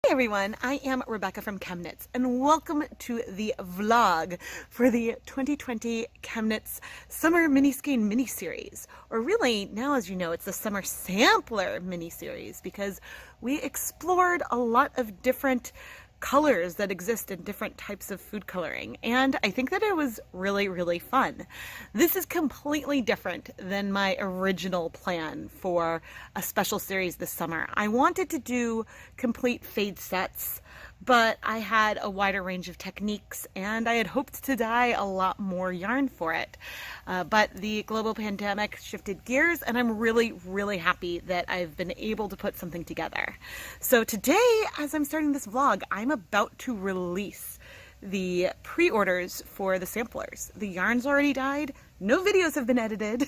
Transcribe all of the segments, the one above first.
Hey everyone, I am Rebecca from ChemKnits and welcome to the vlog for the 2020 ChemKnits Summer Mini Skein mini series. Or really, now as you know, it's the Summer Sampler mini series because we explored a lot of different colors that exist in different types of food coloring, and I think that it was really fun. This is completely different than my original plan for a special series this summer. I wanted to do complete fade sets, but I had a wider range of techniques and I had hoped to dye a lot more yarn for it. But the global pandemic shifted gears and I'm really happy that I've been able to put something together. So today, as I'm starting this vlog, I'm about to release the pre-orders for the samplers. The yarn's already dyed, no videos have been edited,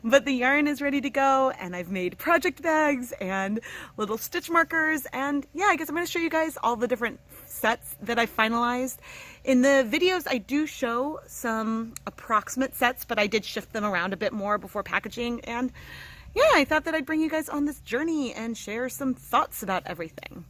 but the yarn is ready to go and I've made project bags and little stitch markers, and yeah, I guess I'm going to show you guys all the different sets that I finalized. In the videos I do show some approximate sets, but I did shift them around a bit more before packaging, and yeah, I thought that I'd bring you guys on this journey and share some thoughts about everything.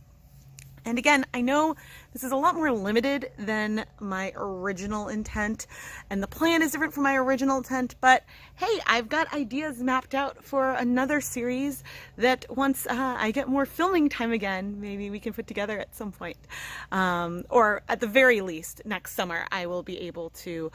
And again, I know this is a lot more limited than my original intent, and the plan is different from my original intent, but hey, I've got ideas mapped out for another series that once I get more filming time again, maybe we can put together at some point. Or at the very least, next summer, I will be able to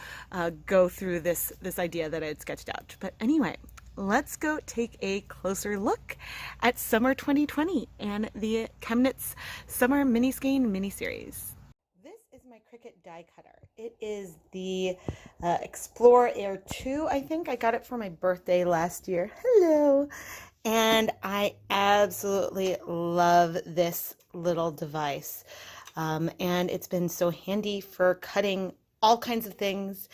go through this idea that I had sketched out. But anyway, let's go take a closer look at summer 2020 and the ChemKnits Summer Mini Skein mini series. This is my Cricut die cutter. It is the Explorer Air 2, I think. I got it for my birthday last year. Hello! And I absolutely love this little device. And it's been so handy for cutting all kinds of things.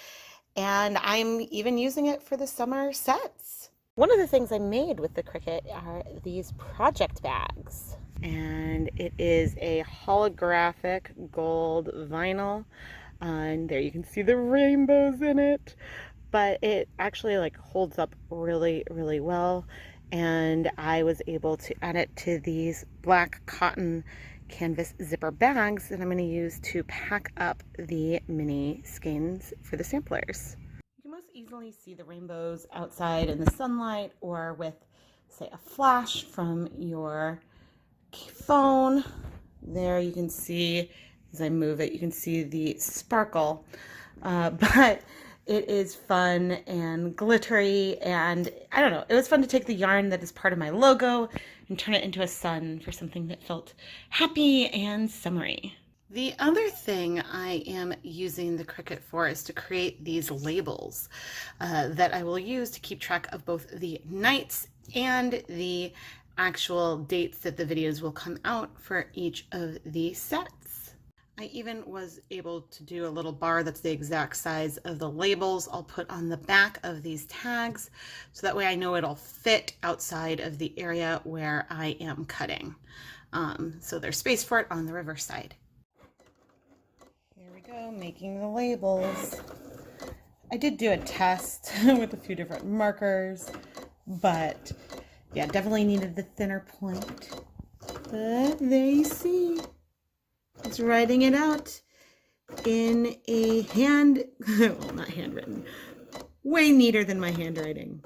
And I'm even using it for the summer sets. One of the things I made with the Cricut are these project bags. And it is a holographic gold vinyl. And there you can see the rainbows in it. But it actually holds up really well. And I was able to add it to these black cotton canvas zipper bags that I'm going to use to pack up the mini skeins for the samplers. You can most easily see the rainbows outside in the sunlight or with, say, a flash from your phone. There you can see, as I move it, you can see the sparkle. But it is fun and glittery, and I don't know, it was fun to take the yarn that is part of my logo and turn it into a sun for something that felt happy and summery. The other thing I am using the Cricut for is to create these labels that I will use to keep track of both the nights and the actual dates that the videos will come out for each of the sets. I even was able to do a little bar that's the exact size of the labels I'll put on the back of these tags, so that way I know it'll fit outside of the area where I am cutting. So there's space for it on the reverse side. Here we go, making the labels. I did do a test with a few different markers, but yeah, definitely needed the thinner point. But there you see. It's writing it out in a well, not handwritten, way neater than my handwriting.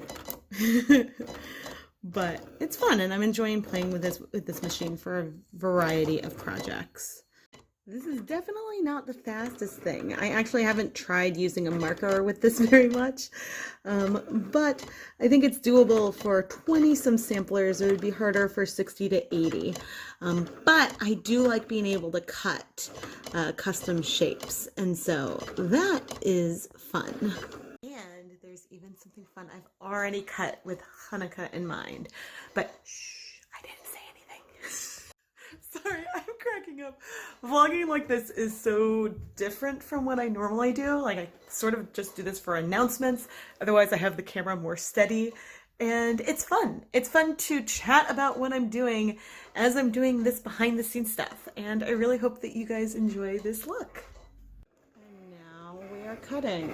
But it's fun, and I'm enjoying playing with this machine for a variety of projects. This is definitely not the fastest thing. I actually haven't tried using a marker with this very much, but I think it's doable for 20-some samplers. It would be harder for 60 to 80. But I do like being able to cut custom shapes, and so that is fun. And there's even something fun I've already cut with Hanukkah in mind, but shh, I didn't say anything. Sorry, I'm cracking up. Vlogging like this is so different from what I normally do. I sort of just do this for announcements. Otherwise, I have the camera more steady. And it's fun. It's fun to chat about what I'm doing as I'm doing this behind the scenes stuff. And I really hope that you guys enjoy this look. And now we are cutting,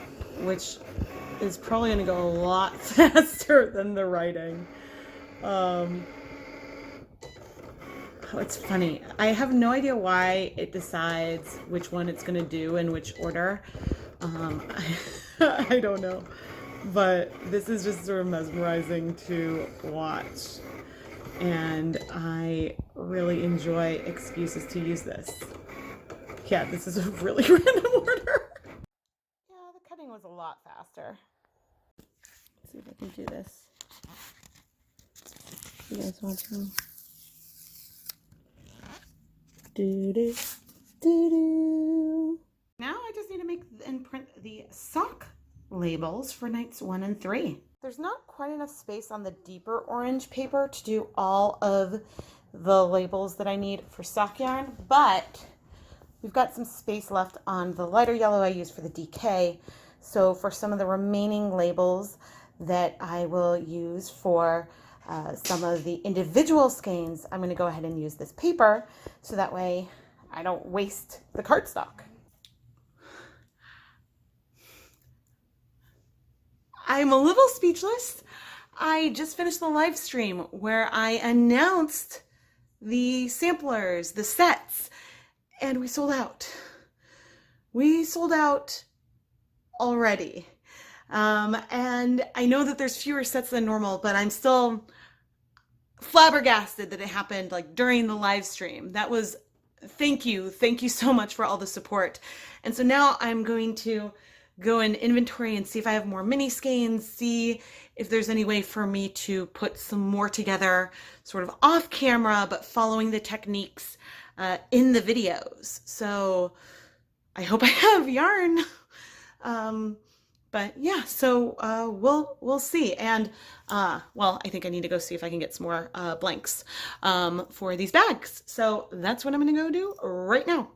which is probably going to go a lot faster than the writing. Oh, it's funny. I have no idea why it decides which one it's going to do in which order. I don't know. But this is just sort of mesmerizing to watch. And I really enjoy excuses to use this. Yeah, this is a really random order. Yeah, the cutting was a lot faster. Let's see if I can do this. You guys want to? Do-do, do-do. Now I just need to make and print the sock labels for nights 1 and 3. There's not quite enough space on the deeper orange paper to do all of the labels that I need for sock yarn, but we've got some space left on the lighter yellow I use for the DK. So for some of the remaining labels that I will use for some of the individual skeins, I'm going to go ahead and use this paper so that way I don't waste the cardstock. I'm a little speechless. I just finished the live stream where I announced the samplers, the sets, and we sold out. We sold out already. And I know that there's fewer sets than normal, but I'm still flabbergasted that it happened like during the live stream. That was, thank you so much for all the support. And so now I'm going to go in inventory and see if I have more mini skeins, see if there's any way for me to put some more together sort of off camera, but following the techniques in the videos. So I hope I have yarn. But yeah, so we'll see. And well, I think I need to go see if I can get some more blanks for these bags. So that's what I'm gonna go do right now.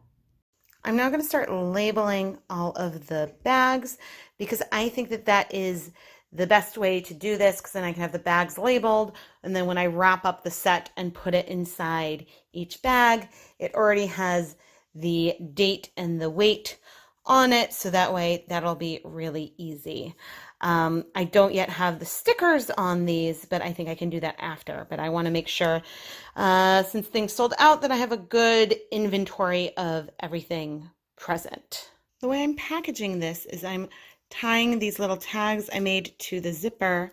I'm now going to start labeling all of the bags because I think that that is the best way to do this, because then I can have the bags labeled, and then when I wrap up the set and put it inside each bag, it already has the date and the weight on it, so that way that'll be really easy. I don't yet have the stickers on these, but I think I can do that after. But I want to make sure, since things sold out, that I have a good inventory of everything present. The way I'm packaging this is I'm tying these little tags I made to the zipper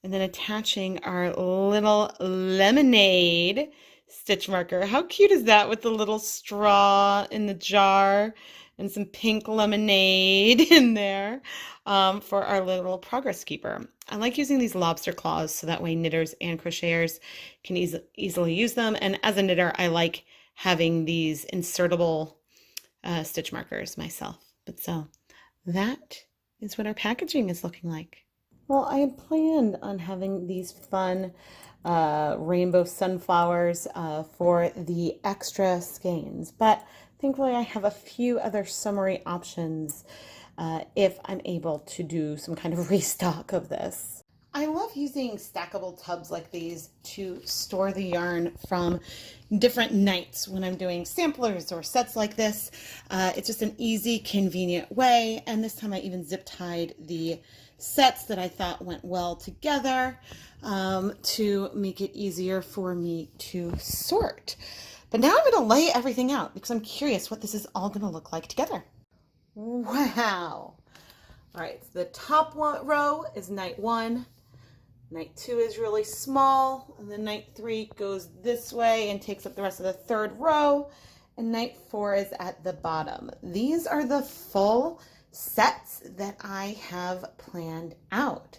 and then attaching our little lemonade stitch marker. How cute is that with the little straw in the jar and some pink lemonade in there for our little progress keeper. I like using these lobster claws so that way knitters and crocheters can easily use them. And as a knitter, I like having these insertable stitch markers myself. But so that is what our packaging is looking like. Well, I had planned on having these fun rainbow sunflowers for the extra skeins, but thankfully I have a few other summery options if I'm able to do some kind of restock of this. I love using stackable tubs like these to store the yarn from different nights when I'm doing samplers or sets like this. It's just an easy, convenient way, and this time I even zip tied the sets that I thought went well together to make it easier for me to sort. But now I'm going to lay everything out because I'm curious what this is all going to look like together. Wow. All right, so the top row is night 1. Night 2 is really small, and then night 3 goes this way and takes up the rest of the 3rd row, and night 4 is at the bottom. These are the full sets that I have planned out.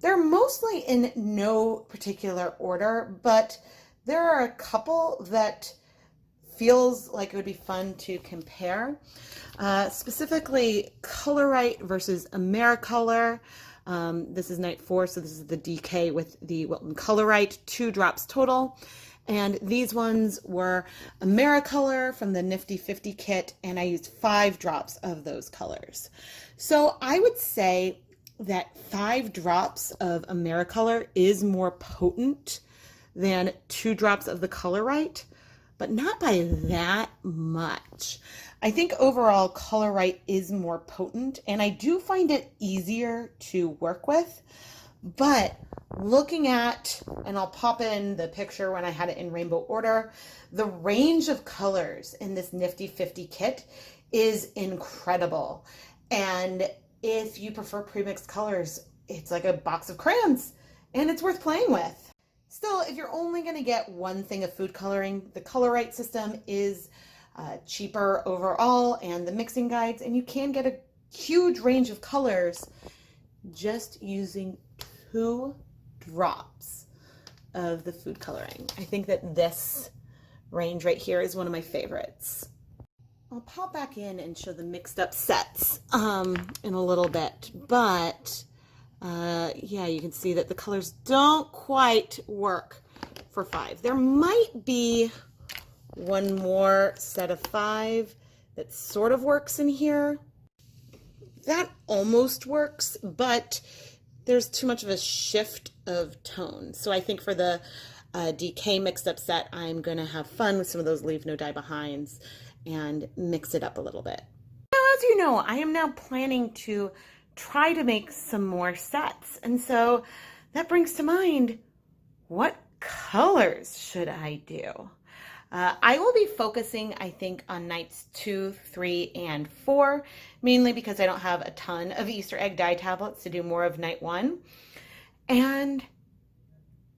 They're mostly in no particular order, but there are a couple that feels like it would be fun to compare. Specifically Colorite versus Americolor. This is night 4, so this is the DK with the Wilton Colorite, 2 drops total. And these ones were Americolor from the Nifty 50 kit, and I used 5 drops of those colors. So I would say that 5 drops of Americolor is more potent than 2 drops of the Colorite, but not by that much. I think overall Colorite is more potent, and I do find it easier to work with, But looking at, and I'll pop in the picture when I had it in rainbow order, the range of colors in this Nifty 50 kit is incredible. And if you prefer pre-mixed colors, it's like a box of crayons and it's worth playing with. Still, if you're only going to get one thing of food coloring, the Colorite system is cheaper overall, and the mixing guides, and you can get a huge range of colors just using 2 drops of the food coloring. I think that this range right here is one of my favorites. I'll pop back in and show the mixed up sets in a little bit, but yeah, you can see that the colors don't quite work for 5. There might be one more set of 5 that sort of works in here. That almost works, but there's too much of a shift of tone. So I think for the DK mixed up set, I'm going to have fun with some of those leave no dye behinds and mix it up a little bit. Now, as you know, I am now planning to try to make some more sets. And so that brings to mind, what colors should I do? I will be focusing, I think, on nights 2, 3, and 4, mainly because I don't have a ton of Easter egg dye tablets to do more of night 1. And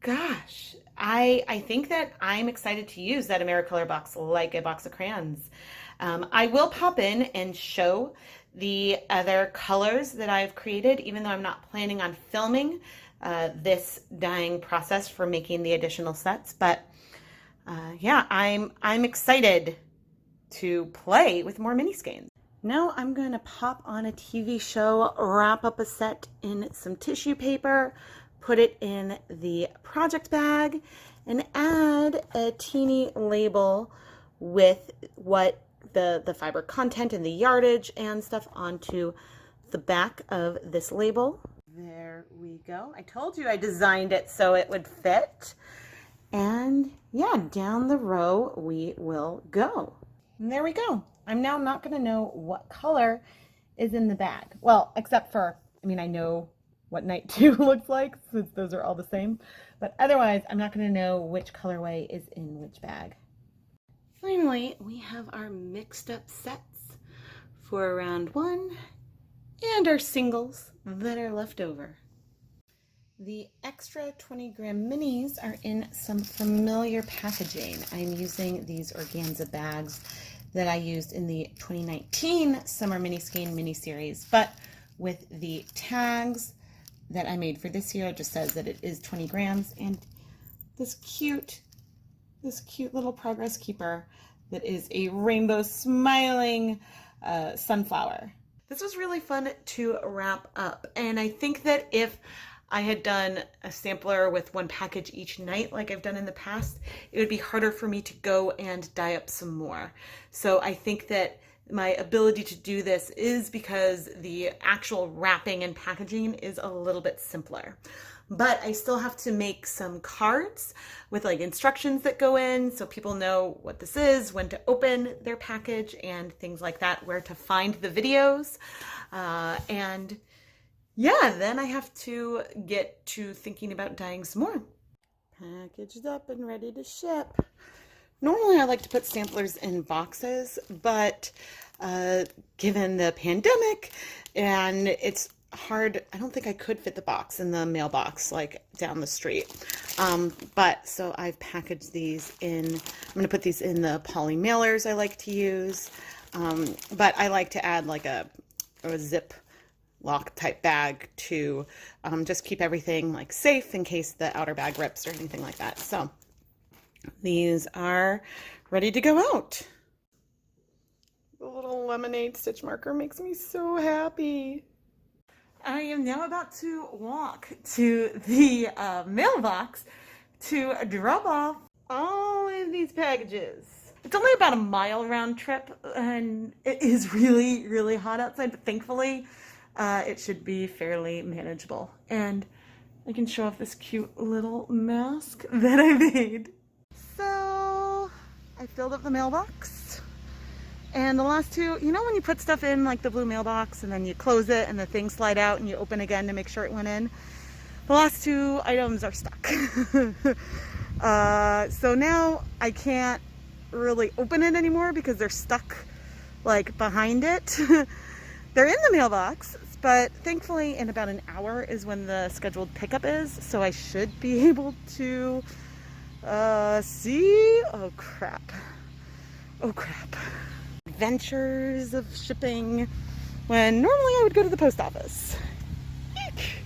gosh, I think that I'm excited to use that AmeriColor box like a box of crayons. I will pop in and show the other colors that I've created, even though I'm not planning on filming this dyeing process for making the additional sets. But yeah, I'm excited to play with more mini skeins. Now I'm going to pop on a TV show, wrap up a set in some tissue paper, put it in the project bag, and add a teeny label with what the fiber content and the yardage and stuff onto the back of this label. There we go. I told you I designed it so it would fit. And yeah, down the row we will go. And there we go. I'm now not going to know what color is in the bag. Well, except for, I mean, I know what night 2 looks like, since those are all the same. But otherwise, I'm not going to know which colorway is in which bag. Finally, we have our mixed up sets for round 1 and our singles that are left over. The extra 20-gram minis are in some familiar packaging. I'm using these organza bags that I used in the 2019 Summer Mini Skein mini series, but with the tags that I made for this year, it just says that it is 20 grams, and this cute little progress keeper that is a rainbow smiling sunflower. This was really fun to wrap up, and I think that if I had done a sampler with 1 package each night like I've done in the past, it would be harder for me to go and dye up some more. So I think that my ability to do this is because the actual wrapping and packaging is a little bit simpler. But I still have to make some cards with like instructions that go in so people know what this is, when to open their package, and things like that, where to find the videos. And yeah, then I have to get to thinking about dyeing some more. Packaged up and ready to ship. Normally I like to put samplers in boxes, but given the pandemic and it's hard, I don't think I could fit the box in the mailbox like down the street. But so I've packaged these in, I'm going to put these in the poly mailers I like to use. But I like to add like a zip lock type bag to just keep everything like safe in case the outer bag rips or anything like that. So these are ready to go out. The little lemonade stitch marker makes me so happy. I am now about to walk to the mailbox to drop off all of these packages. It's only about a mile round trip, and it is really, really hot outside, but thankfully it should be fairly manageable. And I can show off this cute little mask that I made. So I filled up the mailbox. And the last 2, you know when you put stuff in like the blue mailbox and then you close it and the things slide out and you open again to make sure it went in? the last two items are stuck. So now I can't really open it anymore because they're stuck like behind it. They're in the mailbox, but thankfully in about an hour is when the scheduled pickup is, so I should be able to see. Oh crap. Oh crap. Adventures of shipping when normally I would go to the post office. Eek.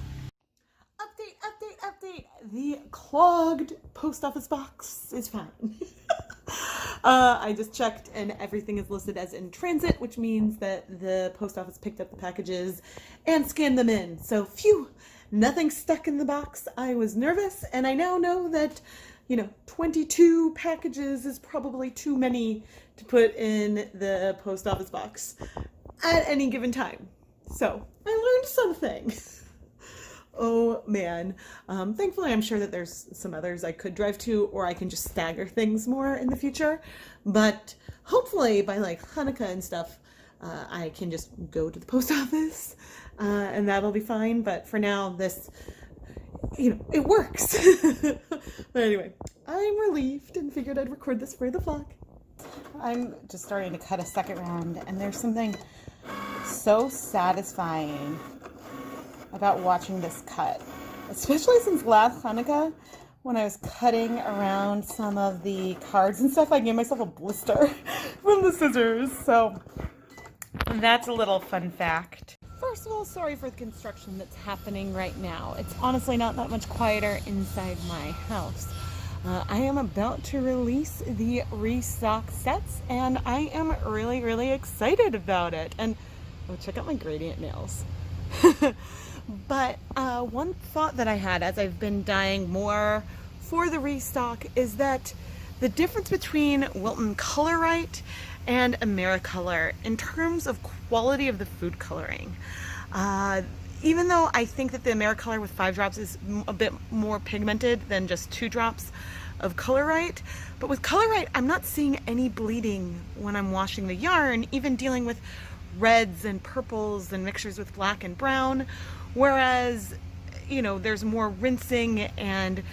Update. The clogged post office box is fine. I just checked and everything is listed as in transit, which means that the post office picked up the packages and scanned them in. So phew, nothing stuck in the box. I was nervous, and I now know that, 22 packages is probably too many to put in the post office box at any given time. So I learned something. Oh man. Thankfully, I'm sure that there's some others I could drive to, or I can just stagger things more in the future. But hopefully by like Hanukkah and stuff, I can just go to the post office and that'll be fine. But for now, this, it works. But anyway, I'm relieved and figured I'd record this for the vlog. I'm just starting to cut a second round, and there's something so satisfying about watching this cut, especially since last Hanukkah when I was cutting around some of the cards and stuff, I gave myself a blister from the scissors. So that's a little fun fact. First of all, sorry for the construction that's happening right now. It's honestly not that much quieter inside my house. I am about to release the restock sets, and I am really, really excited about it. And oh, check out my gradient nails. But one thought that I had as I've been dyeing more for the restock is that the difference between Wilton Colorite and Americolor in terms of quality of the food coloring. Even though I think that the Americolor with 5 drops is a bit more pigmented than just 2 drops of Colorite, but with Colorite I'm not seeing any bleeding when I'm washing the yarn, even dealing with reds and purples and mixtures with black and brown, whereas there's more rinsing and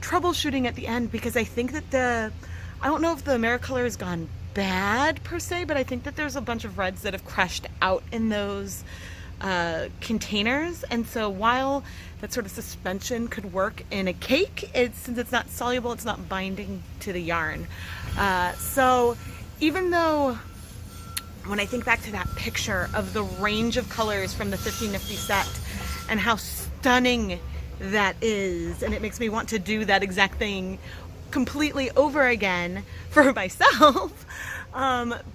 troubleshooting at the end, because I think that I don't know if the Americolor has gone bad per se, but I think that there's a bunch of reds that have crushed out in those containers. And so while that sort of suspension could work in a cake, since it's not soluble, it's not binding to the yarn. So even though when I think back to that picture of the range of colors from the 50 Nifty set and how stunning that is, and it makes me want to do that exact thing completely over again for myself,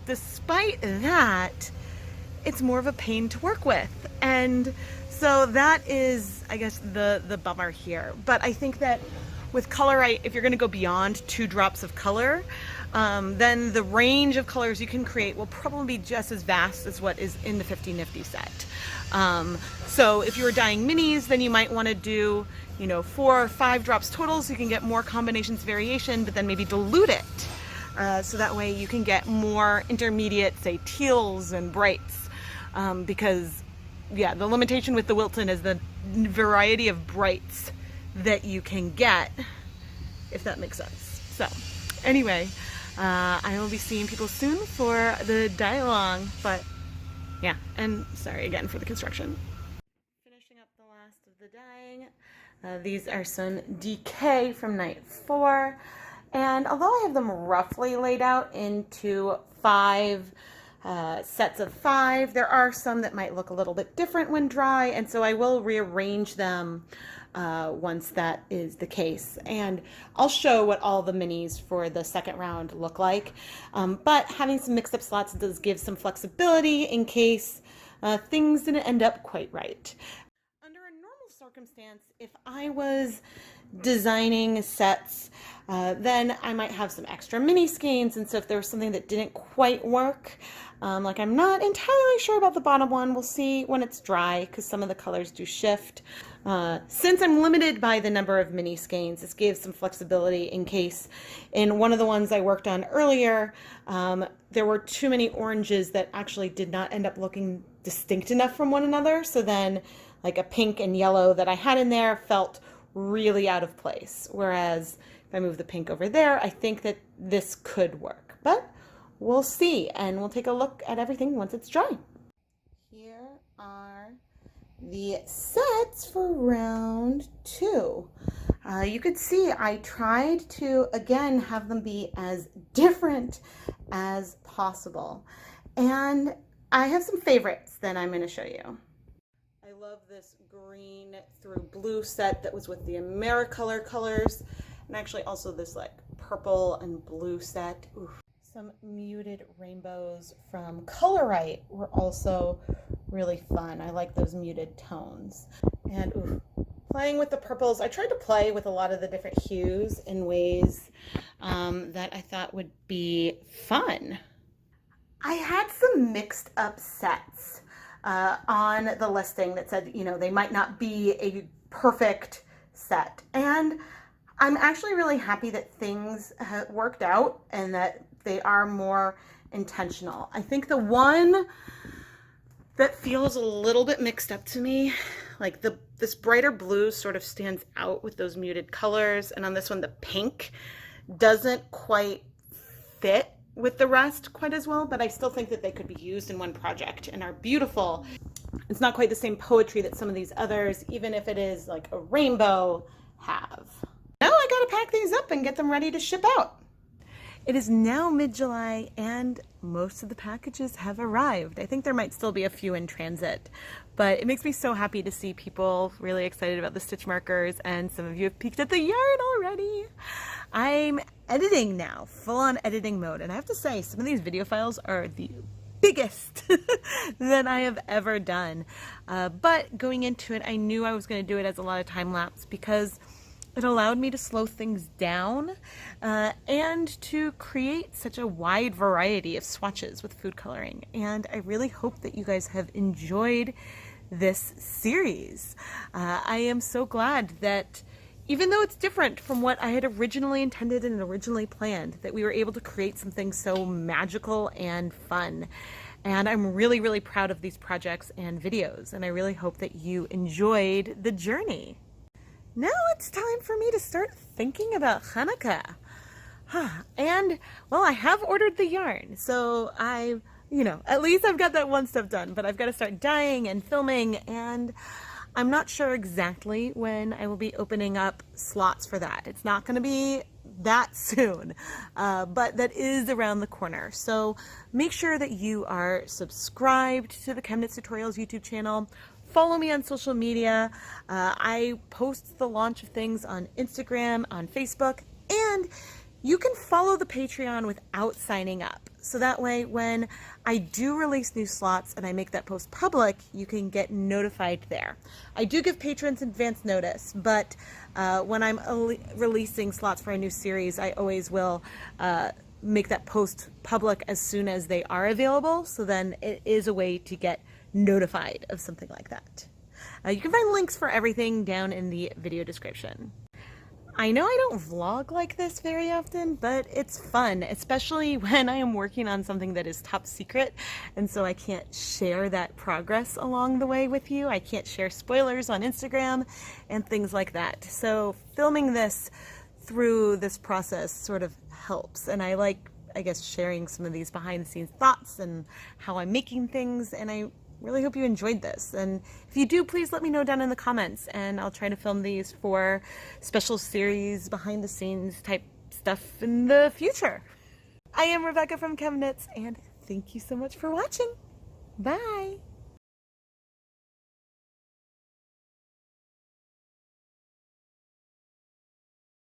despite that, it's more of a pain to work with. And so that is, I guess, the bummer here. But I think that with Colorite, if you're going to go beyond 2 drops of color, then the range of colors you can create will probably be just as vast as what is in the 50 Nifty set. So if you were dyeing minis, then you might want to do 4 or 5 drops total, so you can get more combinations variation, but then maybe dilute it. So that way you can get more intermediate, say, teals and brights. Because, yeah, the limitation with the Wilton is the variety of brights that you can get, if that makes sense. So, anyway, I will be seeing people soon for the dye-along, but, yeah, and sorry again for the construction. Finishing up the last of the dyeing. These are some DK from night 4, and although I have them roughly laid out into 5 sets of 5, there are some that might look a little bit different when dry, and so I will rearrange them once that is the case. And I'll show what all the minis for the second round look like. But having some mixed up slots does give some flexibility in case things didn't end up quite right. Under a normal circumstance, if I was designing sets, then I might have some extra mini skeins, and so if there was something that didn't quite work, like I'm not entirely sure about the bottom one, we'll see when it's dry because some of the colors do shift. Since I'm limited by the number of mini skeins, this gives some flexibility in case in one of the ones I worked on earlier, there were too many oranges that actually did not end up looking distinct enough from one another. So then like a pink and yellow that I had in there felt really out of place. Whereas if I move the pink over there, I think that this could work. But we'll see, and we'll take a look at everything once it's dry. Here are the sets for round 2. You could see I tried to, again, have them be as different as possible. And I have some favorites that I'm going to show you. I love this green through blue set that was with the AmeriColor colors, and actually also this like purple and blue set. Oof. Some muted rainbows from Colorite were also really fun. I like those muted tones. And oof, playing with the purples, I tried to play with a lot of the different hues in ways that I thought would be fun. I had some mixed up sets on the listing that said, you know, they might not be a perfect set. And I'm actually really happy that things have worked out and that they are more intentional. I think the one that feels a little bit mixed up to me, like this brighter blue sort of stands out with those muted colors, and on this one the pink doesn't quite fit with the rest quite as well, but I still think that they could be used in one project and are beautiful. It's not quite the same poetry that some of these others, even if it is like a rainbow, have. Now I gotta pack these up and get them ready to ship out. It is now mid-July and most of the packages have arrived. I think there might still be a few in transit, but it makes me so happy to see people really excited about the stitch markers, and some of you have peeked at the yarn already. I'm editing now, full-on editing mode, and I have to say some of these video files are the biggest that I have ever done. But going into it, I knew I was going to do it as a lot of time lapse because it allowed me to slow things down and to create such a wide variety of swatches with food coloring. And I really hope that you guys have enjoyed this series. I am so glad that even though it's different from what I had originally intended and originally planned, that we were able to create something so magical and fun. And I'm really, really proud of these projects and videos, and I really hope that you enjoyed the journey. Now it's time for me to start thinking about Hanukkah. And, well, I have ordered the yarn, so at least I've got that one step done, but I've got to start dyeing and filming, and I'm not sure exactly when I will be opening up slots for that. It's not going to be that soon, but that is around the corner. So make sure that you are subscribed to the ChemKnits Tutorials YouTube channel. Follow me on social media. I post the launch of things on Instagram, on Facebook, and you can follow the Patreon without signing up. So that way, when I do release new slots and I make that post public, you can get notified there. I do give patrons advance notice, but when I'm releasing slots for a new series, I always will make that post public as soon as they are available. So then it is a way to get notified of something like that. You can find links for everything down in the video description. I know I don't vlog like this very often, but it's fun, especially when I am working on something that is top secret, and so I can't share that progress along the way with you. I can't share spoilers on Instagram and things like that. So filming this through this process sort of helps, and I like, I guess, sharing some of these behind the scenes thoughts and how I'm making things, and I really hope you enjoyed this. And if you do, please let me know down in the comments, and I'll try to film these for special series, behind the scenes type stuff in the future. I am Rebecca from ChemKnits, and thank you so much for watching. Bye!